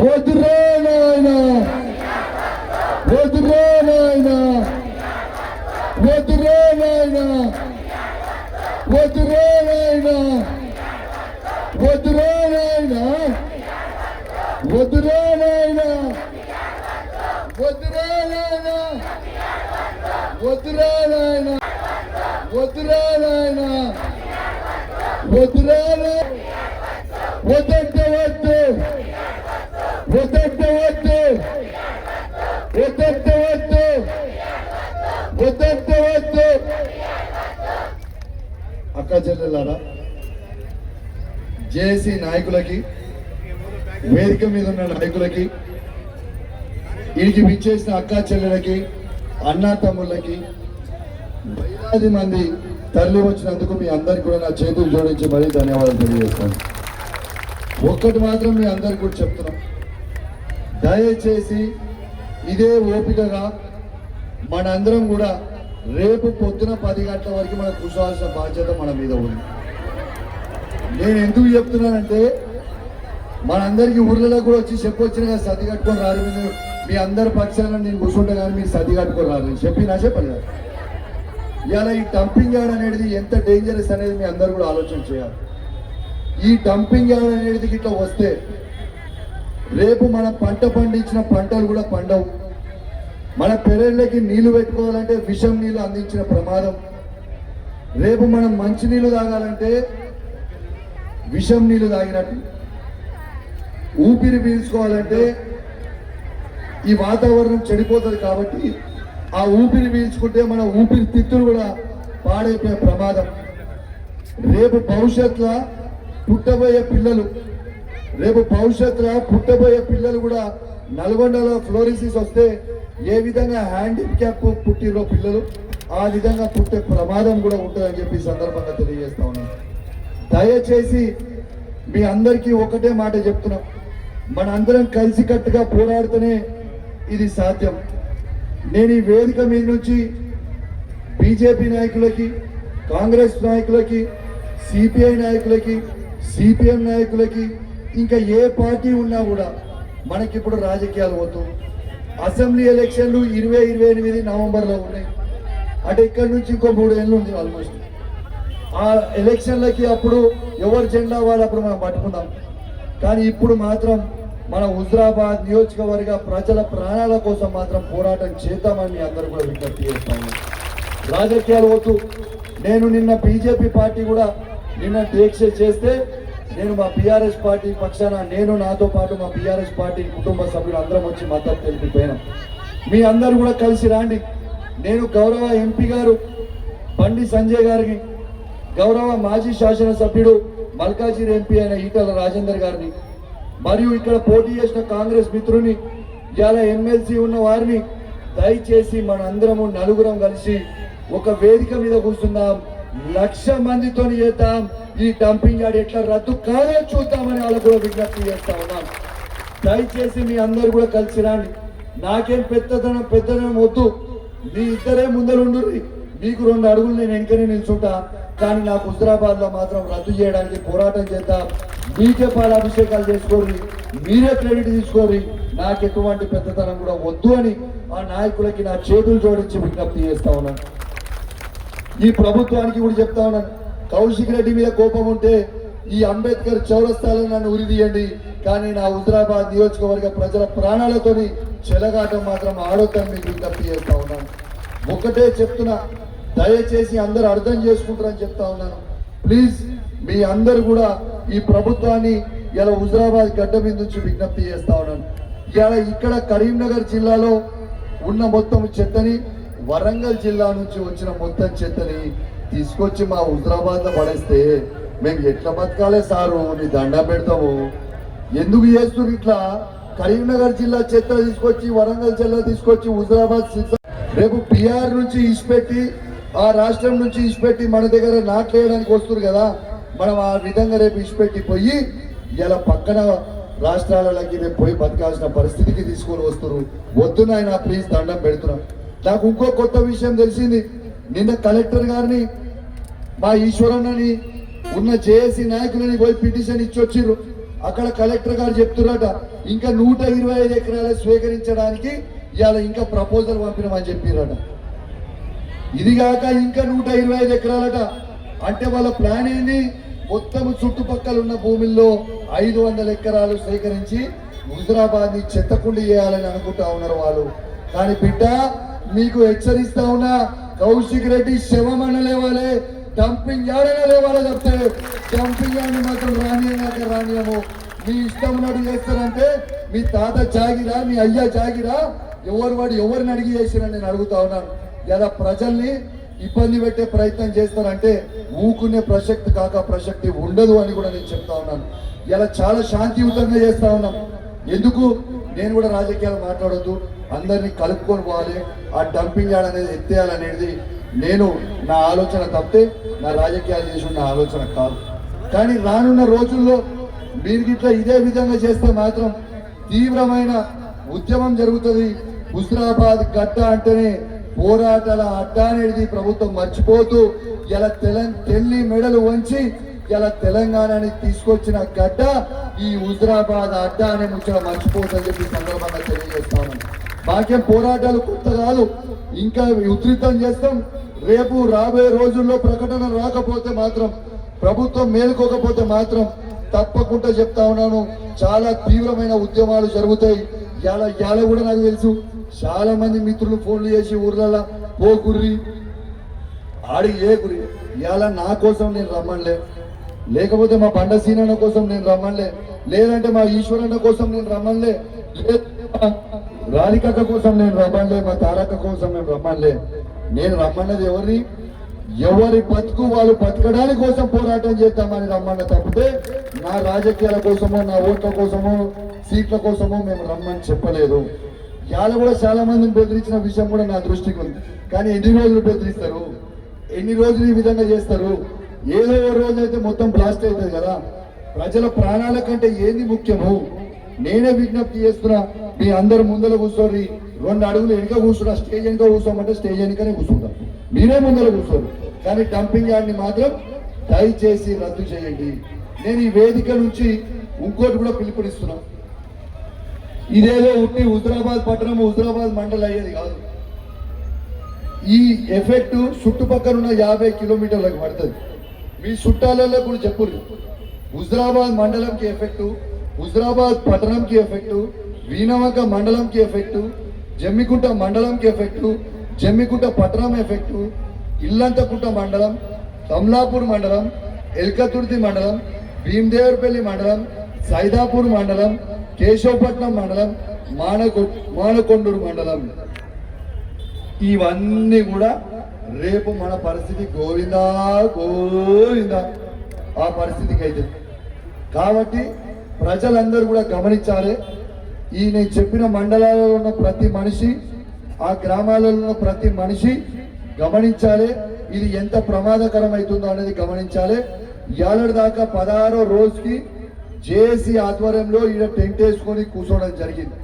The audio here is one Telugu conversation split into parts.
వద్దురా నాయనా, వద్దురా నాయనా, వద్దురా నాయనా, వద్దురా నాయనా, వద్దురా నాయనా, వద్దురా నాయనా, వద్దురా నాయనా, వద్దురా నాయనా, వద్దురా నాయనా, వద్దురా వద్దంటే వద్దు, వద్దంటే వద్దు, వద్దంటే వద్దు, వద్దంటే వద్దు. అక్క చెల్లెలారా, జేఏసీ నాయకులకి, వేదిక మీద ఉన్న నాయకులకి, వీరికి విచ్చేసిన అక్క చెల్లెలకి, అన్నా తమ్ముళ్ళకి, వేలాది మంది తరలి వచ్చినందుకు మీ అందరికి కూడా నా చేతులు జోడించి మరీ ధన్యవాదాలు తెలియజేస్తాను. ఒక్కటి మాత్రం మీ అందరికి కూడా చెప్తున్నాం, దయచేసి ఇదే ఓపికగా మనందరం కూడా రేపు పొద్దున 10 గంటల వరకు మనం కూర్చోవాల్సిన బాధ్యత మన మీద ఉంది. నేను ఎందుకు చెప్తున్నానంటే, మనందరికీ ఊర్లలో కూడా వచ్చి చెప్పొచ్చిన కదా, సర్ది కట్టుకొని రారు, మీ అందరి పక్షాన నేను కూర్చుంటే కానీ మీరు సర్ది కట్టుకొని రారు చెప్పలేదు. ఇవాళ ఈ డంపింగ్ యార్డ్ అనేది ఎంత డేంజరస్ అనేది మీ అందరు కూడా ఆలోచన చేయాలి. ఈ డంపింగ్ యార్డ్ అనేది ఇట్లా వస్తే రేపు మనం పంట పండించిన పంటలు కూడా పండవు. మన పెరళ్ళకి నీళ్లు పెట్టుకోవాలంటే విషం నీళ్లు అందించిన ప్రమాదం. రేపు మనం మంచి నీళ్లు తాగాలంటే విషం నీళ్లు తాగినట్టు. ఊపిరి పీల్చుకోవాలంటే ఈ వాతావరణం చెడిపోతుంది కాబట్టి ఆ ఊపిరి పీల్చుకుంటే మన ఊపిరితిత్తులు కూడా పాడైపోయే ప్రమాదం. రేపు భవిష్యత్తులో పుట్టబోయే పిల్లలు కూడా నల్గొండలో ఫ్లోరిసిస్ వస్తే ఏ విధంగా హ్యాండిక్యాప్ పుట్టిరో పిల్లలు, ఆ విధంగా పుట్టే ప్రమాదం కూడా ఉంటుందని చెప్పి సందర్భంగా తెలియజేస్తా ఉన్నాను. దయచేసి మీ అందరికీ ఒకటే మాట చెప్తున్నాం, మన అందరం కలిసికట్టుగా పోరాడితేనే ఇది సాధ్యం. నేను ఈ వేదిక మీద నుంచి బీజేపీ నాయకులకి, కాంగ్రెస్ నాయకులకి, సిపిఐ నాయకులకి, సిపిఎం నాయకులకి, ఇంకా ఏ పార్టీ ఉన్నా కూడా మనకిప్పుడు రాజకీయాలు వద్దు. అసెంబ్లీ ఎలక్షన్లు 2028 నవంబర్లో ఉన్నాయి. అంటే ఇక్కడ నుంచి ఇంకో 3 ఏళ్ళు ఉంది ఆల్మోస్ట్. ఆ ఎలక్షన్లకి అప్పుడు ఎవరు జెండా వాళ్ళు అప్పుడు మనం పట్టుకుందాం. కానీ ఇప్పుడు మాత్రం మన హుజరాబాద్ నియోజకవర్గ ప్రజల ప్రాణాల కోసం మాత్రం పోరాటం చేద్దామని అందరూ కూడా విజ్ఞప్తి చేస్తాను. రాజకీయాలు వద్దు. నేను నిన్న బీజేపీ పార్టీ కూడా నిన్న దీక్ష చేస్తే నేను మా బీఆర్ఎస్ పార్టీ పక్షాన నేను నాతో పాటు మా బీఆర్ఎస్ పార్టీ కుటుంబ సభ్యులు అందరం వచ్చి మద్దతు తెలిపిపోయినాం. మీ అందరూ కూడా కలిసి రాండి. నేను గౌరవ ఎంపీ గారు బండి సంజయ్ గారికి, గౌరవ మాజీ శాసనసభ్యుడు మల్కాజిగిరి ఎంపీ అయిన ఈటల రాజేందర్ గారిని, మరియు ఇక్కడ పోటీ చేసిన కాంగ్రెస్ మిత్రుని, ఇవాళ ఎమ్మెల్సీ ఉన్న వారిని, దయచేసి మనందరము నలుగురం కలిసి ఒక వేదిక మీద కూర్చుందాం. 1,00,000 మందితో చేద్దాం. ఈ డంపింగ్ యార్డ్ ఎట్లా రద్దు కాదో చూద్దామని వాళ్ళకు కూడా విజ్ఞప్తి చేస్తా ఉన్నాం. దయచేసి మీ అందరు కూడా కలిసి రాండి. నాకేం పెద్దదనం వద్దు. మీ ఇద్దరే ముందరుండు, మీకు 2 అడుగులు నేను వెనుకనే నిల్చుంటా. కానీ నాకు హుజరాబాద్ లో మాత్రం రద్దు చేయడానికి పోరాటం చేద్దాం. మీకే పాలాభిషేకాలు చేసుకోరి, మీరే క్రెడిట్ తీసుకోరి, నాకు ఎటువంటి పెద్దతనం కూడా వద్దు అని ఆ నాయకులకి నా చేతులు జోడించి విజ్ఞప్తి చేస్తా ఉన్నాను. ఈ ప్రభుత్వానికి కూడా చెప్తా ఉన్నాను, కౌశిక్ రెడ్డి మీద కోపం ఉంటే ఈ అంబేద్కర్ చౌరస్తాలో నన్ను ఉరిదీయండి, కానీ నా హుజరాబాద్ నియోజకవర్గ ప్రజల ప్రాణాలతోని చెలగాటం మాత్రం ఆడొద్దని మీకు విజ్ఞప్తి చేస్తా ఉన్నాను. ఒకటే చెప్తున్నా, దయచేసి అందరూ అర్థం చేసుకుంటారని చెప్తా ఉన్నాను. ప్లీజ్ మీ అందరు కూడా ఈ ప్రభుత్వాన్ని ఇలా హుజరాబాద్ గడ్డ మీద నుంచి విజ్ఞప్తి చేస్తా ఉన్నాను. ఇలా ఇక్కడ కరీంనగర్ జిల్లాలో ఉన్న మొత్తం చెత్తని, వరంగల్ జిల్లా నుంచి వచ్చిన మొత్తం చెత్తని తీసుకొచ్చి మా హుజరాబాద్ లో పడేస్తే మేము ఎట్లా బతకాలే సారు? నీ దండం పెడతాము. ఎందుకు చేస్తున్నారు ఇట్లా? కరీంనగర్ జిల్లా చెత్త తీసుకొచ్చి, వరంగల్ జిల్లా తీసుకొచ్చి హుజరాబాద్ రేపు బీహార్ నుంచి ఇచ్చిపెట్టి, ఆ రాష్ట్రం నుంచి ఇచ్చిపెట్టి మన దగ్గర నాట్లేయడానికి వస్తున్నారు కదా, మనం ఆ విధంగా రేపు ఇచ్చిపెట్టి పోయి ఇలా పక్కన రాష్ట్రాలకి రేపు పోయి బతకాల్సిన పరిస్థితికి తీసుకొని వస్తున్నారు. వద్దు నాయన, ప్లీజ్ దండం పెడుతున్నాం. నాకు ఇంకో కొత్త విషయం తెలిసింది. నిన్న కలెక్టర్ గారిని, మా ఈశ్వరన్నని, ఉన్న జేఏసీ నాయకులని పోయి పిటిషన్ ఇచ్చి వచ్చిర్రు. అక్కడ కలెక్టర్ గారు చెప్తున్నారట ఇంకా 125 ఎకరాలు స్వీకరించడానికి ఇవాళ ఇంకా ప్రపోజల్ పంపినామని చెప్పిరట. ఇది కాక ఇంకా 125 ఎకరాలట. అంటే వాళ్ళ ప్లాన్ ఏంది, మొత్తం చుట్టుపక్కల ఉన్న భూముల్లో 500 ఎకరాలు సేకరించి హుజురాబాద్ ని చెత్తకుండి చేయాలని అనుకుంటా ఉన్నారు వాళ్ళు. కానీ బిడ్డ మీకు హెచ్చరిస్తా ఉన్నా, కౌశిక్ రెడ్డి శవం అనలేవాలే, డంపింగ్ యార్డ్ లేవాలో చెప్తే డంపింగ్ యార్డ్ మాత్రం రానియము. మీ ఇష్టం ఉన్నట్టు చేస్తారంటే మీ తాత జాగిరా, మీ అయ్యా జాగిరా, ఎవరిని అడిగి చేసిరని నేను అడుగుతా ఉన్నాను. ఇలా ప్రజల్ని ఇబ్బంది పెట్టే ప్రయత్నం చేస్తారంటే ఊకునే ప్రసక్తి ఉండదు అని కూడా నేను చెప్తా ఉన్నాను. ఇలా చాలా శాంతియుతంగా చేస్తా ఉన్నాం. ఎందుకు నేను కూడా రాజకీయాలు మాట్లాడొద్దు, అందరినీ కలుపుకొని పోవాలి, ఆ డంపింగ్ యార్డ్ అనేది ఎత్తేయాలనేది నేను నా ఆలోచన తప్పితే నా రాజకీయాలు చేసి ఉన్న ఆలోచన కాదు. కానీ రానున్న రోజుల్లో మీరు ఇట్లా ఇదే విధంగా చేస్తే మాత్రం తీవ్రమైన ఉద్యమం జరుగుతుంది. హుజురాబాద్ గడ్డ అంటేనే పోరాటాల అడ్డ అనేది ప్రభుత్వం మర్చిపోతూ ఇలా తెల్లి మెడలు వంచి ఇలా తెలంగాణని తీసుకొచ్చిన గడ్డ ఈ హుజురాబాద్ అడ్డ అనే ముచ్చట మర్చిపోతుందని చెప్పి సందర్భంగా తెలియజేస్తాను. మాకేం పోరాటాలు కొత్త కాదు, ఇంకా ఉధృతం చేస్తాం. రేపు రాబోయే రోజుల్లో ప్రకటన రాకపోతే మాత్రం, ప్రభుత్వం మేలుకోకపోతే మాత్రం తప్పకుండా చెప్తా ఉన్నాను, చాలా తీవ్రమైన ఉద్యమాలు జరుగుతాయి. ఇవాళ కూడా నాకు తెలుసు, చాలా మంది మిత్రులు ఫోన్లు చేసి ఊర్లలో పో గుర్రి ఆడి ఏ గురి, ఇవాళ నా కోసం నేను రమ్మనిలే, లేకపోతే మా బండ సీనన్న కోసం నేను రమ్మనిలే, లేదంటే మా ఈశ్వరన్న కోసం నేను రమ్మనిలే, రాధికక్క కోసం నేను రమ్మనిలే, మా తారక్క కోసం నేను రమ్మనిలే. నేను రమ్మన్నది ఎవరి బతుకు వాళ్ళు బతకడానికి కోసం పోరాటం చేద్దామని రమ్మన్న తప్పితే నా రాజకీయాల కోసమో, నా ఓట్ల కోసమో, సీట్ల కోసమో మేము రమ్మని చెప్పలేదు. ఇవాళ కూడా చాలా మందిని బెదిరించిన విషయం కూడా నా దృష్టికి ఉంది. కానీ ఎన్ని రోజులు బెదిరిస్తారు, ఎన్ని రోజులు ఈ విధంగా చేస్తారు? ఏదో రోజు అయితే మొత్తం బ్లాస్ట్ అవుతుంది కదా. ప్రజల ప్రాణాల కంటే ఏది ముఖ్యము? నేనే విజ్ఞప్తి చేస్తున్నా, మీ అందరు ముందర కూర్చోరి, 2 అడుగులు వెనుక కూర్చున్నా, స్టేజ్ వెనుక కూర్చోమంటే స్టేజ్ వెనుకనే కూర్చుంటాం, మీరే ముందర కూర్చోరు. కానీ డంపింగ్ యార్డ్ని మాత్రం దయచేసి రద్దు చేయండి. నేను ఈ వేదిక నుంచి ఇంకోటి కూడా పిలుపునిస్తున్నా, ఇదేదో ఉట్టి హుజురాబాద్ పట్టణం, హుజురాబాద్ మండలం అయ్యేది కాదు. ఈ ఎఫెక్ట్ చుట్టుపక్కల ఉన్న 50 కిలోమీటర్లకు పడుతుంది. మీ చుట్టాలలో కూడా చెప్పుర్రు, హుజురాబాద్ మండలంకి ఎఫెక్టు, హుజురాబాద్ పట్టణంకి ఎఫెక్టు, వీణవంక మండలంకి ఎఫెక్టు, జమ్మికుంట మండలంకి ఎఫెక్టు, జమ్మికుంట పట్టణం ఎఫెక్టు, ఇల్లంతకుంట మండలం, కమలాపూర్ మండలం, ఎల్కతుర్తి మండలం, భీమదేవరపల్లి మండలం, సైదాపూర్ మండలం, కేశవపట్నం మండలం, మానకొండూరు మండలం, ఇవన్నీ కూడా రేపు మన పరిస్థితి గోవిందా ఆ పరిస్థితికి అయితే. కాబట్టి ప్రజలందరూ కూడా గమనించాలి. ఈ నేను చెప్పిన మండలాలలో ఉన్న ప్రతి మనిషి, ఆ గ్రామాలలో ఉన్న ప్రతి మనిషి గమనించాలి, ఇది ఎంత ప్రమాదకరం అవుతుందో అనేది గమనించాలి. ఏడాది దాకా 16వ రోజుకి జేఏసీ ఆధ్వర్యంలో ఈడ టెంట్ వేసుకొని కూర్చోవడం జరిగింది.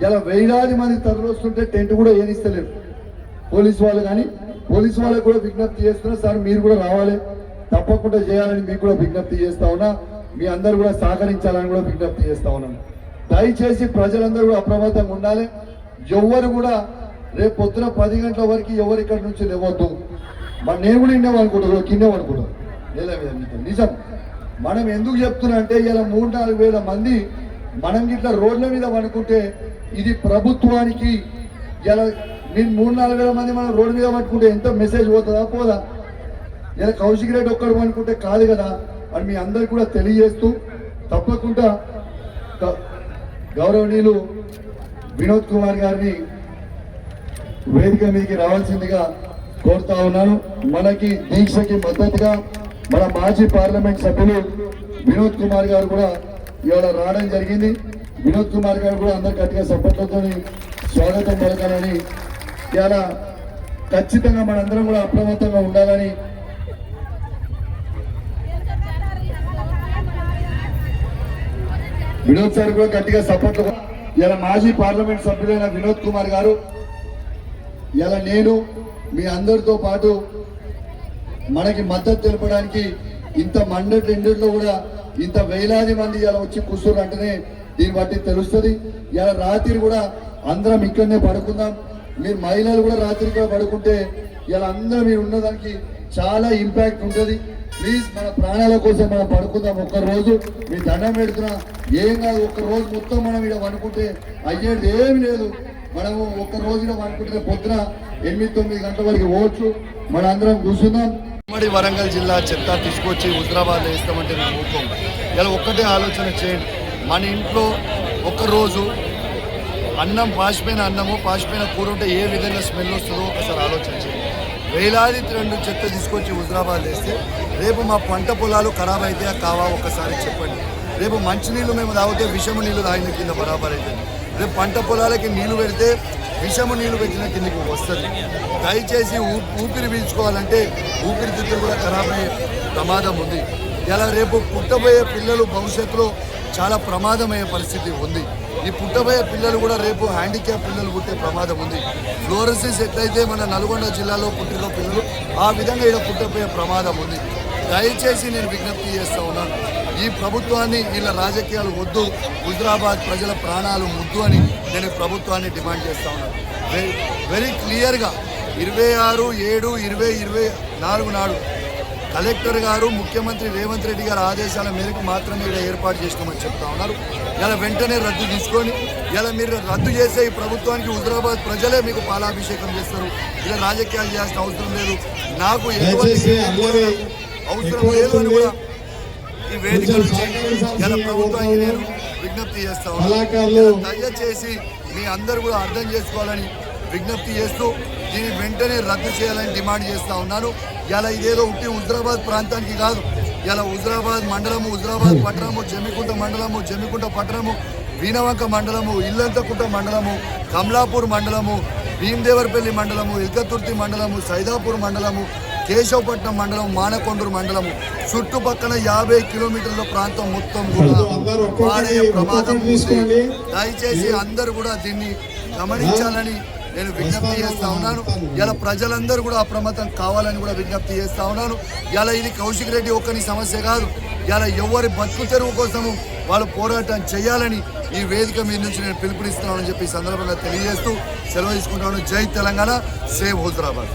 ఇలా వేలాది మంది తరలిస్తుంటే టెంట్ కూడా ఏనిస్తలేరు పోలీసు వాళ్ళు. కానీ పోలీసు వాళ్ళకు కూడా విజ్ఞప్తి చేస్తున్నా, సార్ మీరు కూడా రావాలి, తప్పకుండా చేయాలని మీకు కూడా విజ్ఞప్తి చేస్తా ఉన్నా, మీ అందరు కూడా సహకరించాలని కూడా విజ్ఞప్తి చేస్తా ఉన్నాను. దయచేసి ప్రజలందరూ కూడా అప్రమత్తంగా ఉండాలి. ఎవరు కూడా రేపు పొద్దున 10 గంటల వరకు ఎవరు ఇక్కడి నుంచి లేవద్దు. నేను కూడా విన్నామనుకుంటాను, కిందేమనుకుంటాను, నిజం. మనం ఎందుకు చెప్తున్నా అంటే ఇలా 3-4 వేల మంది మనం ఇట్లా రోడ్ల మీద పడుకుంటే ఇది ప్రభుత్వానికి, ఇలా మీరు 3-4 వేల మంది మనం రోడ్డు మీద పట్టుకుంటే ఎంత మెసేజ్ పోతుందా పోదా? ఇలా కౌశిక్ రెడ్డి ఒక్కడు అనుకుంటే కాదు కదా అని మీ అందరికి కూడా తెలియజేస్తూ, తప్పకుండా గౌరవనీయులు వినోద్ కుమార్ గారిని వేదిక మీదకి రావాల్సిందిగా కోరుతా ఉన్నాను. మనకి దీక్షకి మద్దతుగా మన మాజీ పార్లమెంట్ సభ్యులు వినోద్ కుమార్ గారు కూడా ఇవాళ రావడం జరిగింది. వినోద్ కుమార్ గారు కూడా అందరు గట్టిగా సపోర్ట్లతో స్వాగతం పలకాలని, ఇవాళ ఖచ్చితంగా మనందరం కూడా అప్రమత్తంగా ఉండాలని వినోద్ సార్ కూడా గట్టిగా సపోర్ట్. ఇలా మాజీ పార్లమెంట్ సభ్యులైన వినోద్ కుమార్ గారు, ఇలా నేను మీ అందరితో పాటు మనకి మద్దతు తెలపడానికి ఇంత మండలిలో కూడా ఇంత వేలాది మంది ఇలా వచ్చి కూర్చోరు అంటేనే దీన్ని బట్టి తెలుస్తుంది. ఇలా రాత్రి కూడా అందరం ఇక్కడనే పడుకుందాం. మీరు మహిళలు కూడా రాత్రి కూడా పడుకుంటే ఇలా అందరం మీరు ఉన్నదానికి చాలా ఇంపాక్ట్ ఉంటుంది. ప్లీజ్ మన ప్రాణాల కోసం మనం పడుకుందాం. ఒక్క రోజు మీ దండం పెడుతున్నా, ఏం కాదు. ఒక్క రోజు మొత్తం మనం ఇక్కడ పడుకుంటే అయ్యేది ఏమి లేదు. మనము ఒక్క రోజున పడుకుంటే పొద్దున 8-9 గంటల వరకు పోవచ్చు. మన అందరం కూర్చుందాం. ఉమ్మడి వరంగల్ జిల్లా చెత్త తీసుకొచ్చి హుజరాబాద్లో వేస్తామంటే మేము ఊపం. ఇలా ఒక్కటే ఆలోచన చేయండి. మన ఇంట్లో ఒక్కరోజు అన్నం పాసిపోయిన అన్నము పాసిపోయిన కూర ఉంటే ఏ విధంగా స్మెల్ వస్తుందో ఒకసారి ఆలోచన చేయండి. వేలాది టన్నుల చెత్త తీసుకొచ్చి హుజరాబాద్ వేస్తే రేపు మా పంట పొలాలు ఖరాబ్ అవుతాయా కావా ఒక్కసారి చెప్పండి. రేపు మంచినీళ్ళు మేము తాగితే విషము నీళ్ళు తాగిన కింద బరాబర్ అవుతుంది. రేపు పంట పొలాలకి నీళ్లు పెడితే విషము నీళ్లు పెట్టిన కిందకి వస్తుంది. దయచేసి ఊపిరి పీల్చుకోవాలంటే ఊపిరితిత్తులు కూడా ఖరాబ్ అయ్యే ప్రమాదం ఉంది. ఇలా రేపు పుట్టబోయే పిల్లలు భవిష్యత్తులో చాలా ప్రమాదమయ్యే పరిస్థితి ఉంది. ఈ పుట్టబోయే పిల్లలు కూడా రేపు హ్యాండిక్యాప్ పిల్లలు పుట్టే ప్రమాదం ఉంది. ఫ్లోరోసిస్ ఎట్లయితే మన నల్గొండ జిల్లాలో పుట్టిన పిల్లలు ఆ విధంగా ఇక్కడ పుట్టబోయే ప్రమాదం ఉంది. దయచేసి నేను విజ్ఞప్తి చేస్తూ ఉన్నాను, ఈ ప్రభుత్వాన్ని వీళ్ళ రాజకీయాలు వద్దు, హుజరాబాద్ ప్రజల ప్రాణాలు ముద్దు అని నేను ప్రభుత్వాన్ని డిమాండ్ చేస్తూ ఉన్నాను. వెరీ క్లియర్గా 26/7/2024 నాడు కలెక్టర్ గారు ముఖ్యమంత్రి రేవంత్ రెడ్డి గారి ఆదేశాల మేరకు మాత్రమే ఇక్కడ ఏర్పాటు చేసినామని చెప్తా ఉన్నారు. ఇలా వెంటనే రద్దు తీసుకొని ఇలా మీరు రద్దు చేసే ఈ ప్రభుత్వానికి హుజరాబాద్ ప్రజలే మీకు పాలాభిషేకం చేస్తారు. ఇలా రాజకీయాలు చేయాల్సిన అవసరం లేదు. నాకు అవసరం లేదు అని కూడా ఈ వేదిక నుంచి ఇలా ప్రభుత్వానికి నేను విజ్ఞప్తి చేస్తా ఉన్నాను. దయచేసి మీ అందరూ కూడా అర్థం చేసుకోవాలని విజ్ఞప్తి చేస్తూ దీన్ని వెంటనే రద్దు చేయాలని డిమాండ్ చేస్తూ ఉన్నాను. ఇలా ఇదేదో ఉట్టి హుజరాబాద్ ప్రాంతానికి కాదు, ఇలా హుజరాబాద్ మండలము, హుజరాబాద్ పట్టణము, జమ్మికుంట మండలము, జమ్మికుంట పట్టణము, వీణవంక మండలము, ఇల్లంతకుంట మండలము, కమలాపూర్ మండలము, భీమదేవరపల్లి మండలము, ఇల్కతుర్తి మండలము, సైదాపూర్ మండలము, కేశవపట్నం మండలం, మానకొండూరు మండలము చుట్టుపక్కల 50 కిలోమీటర్ల ప్రాంతం మొత్తం కూడా పాడే ప్రమాదం ఉంది. దయచేసి అందరూ కూడా దీన్ని గమనించాలని నేను విజ్ఞప్తి చేస్తా ఉన్నాను. ఇలా ప్రజలందరూ కూడా అప్రమత్తం కావాలని కూడా విజ్ఞప్తి చేస్తా ఉన్నాను. ఇలా ఇది కౌశిక్ రెడ్డి ఒక్కని సమస్య కాదు. ఇలా ఎవరి బతుకు తెరువు కోసము వాళ్ళు పోరాటం చేయాలని ఈ వేదిక మీద నుంచి నేను పిలుపునిస్తున్నానని చెప్పి ఈ సందర్భంగా తెలియజేస్తూ సెలవు తీసుకుంటాను. జై తెలంగాణ, సేవ్ హుజరాబాద్.